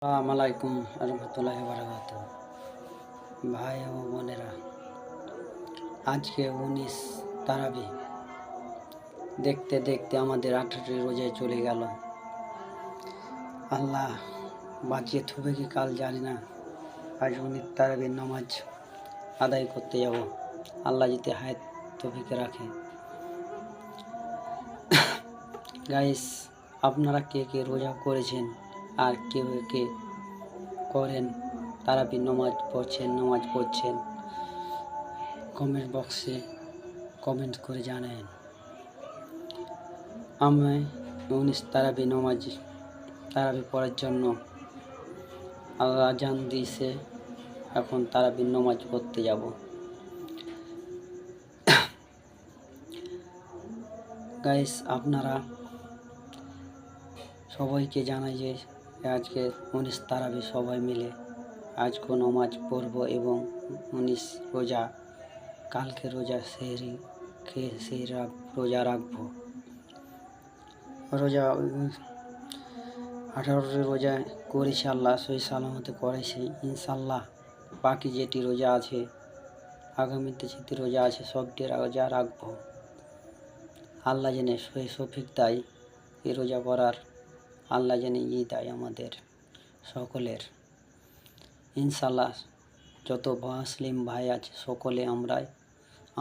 আসসালামু আলাইকুম রহমতুল্লাহি বারাকাতুহু। ভাই ও বোনেরা, আজকে 19 তারাবি দেখতে দেখতে আমাদের 18টি রোজায় চলে গেল। আল্লাহ বাঁচিয়ে থুবে কি কাল জানি না। আজ 19 তারাবির নামাজ আদায় করতে যাব। আল্লাহ যদি হায়াত তৌফিক রাখে। গাইস, আপনারা কে কে রোজা করেছেন আর কে কে করেন, তারাবির নামাজ পড়ছেন, কমেন্ট বক্সে কমেন্ট করে জানান। আমি 19 তারাবি পড়ার জন্য আল্লাহ আজান দিয়েছে, এখন তারাবির নামাজ পড়তে যাব। গাইস, আপনারা সবাইকে জানাই যে আজকে 19 তারাবি সবাই মিলে আজকে নামাজ পড়ব এবং 19 রোজা, কালকে রোজা সেহরি খেয়ে সেই রোজা রাখবো। রোজা 18টি রোজা করেছি, আল্লাহ সহি সালামতে করেছি ইনশাল্লাহ। বাকি যেটি রোজা আছে, আগামীতে যেটি রোজা আছে, সবটি রোজা রাখবো। আল্লাহ জেনে সহি সফিক দেয় এই রোজা করার, আল্লাহ জেনে দেয় আমাদের সকলের ইনশাল্লাহ। যত মুসলিম ভাই আছে সকলে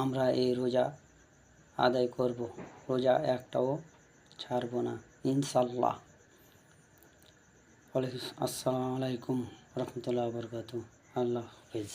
আমরা এই রোজা আদায় করব, রোজা একটাও ছাড়ব না ইনশাল্লাহ। আসসালামু আলাইকুম রহমতুল্লাহি বারাকাতুহু। আল্লাহ হাফেজ।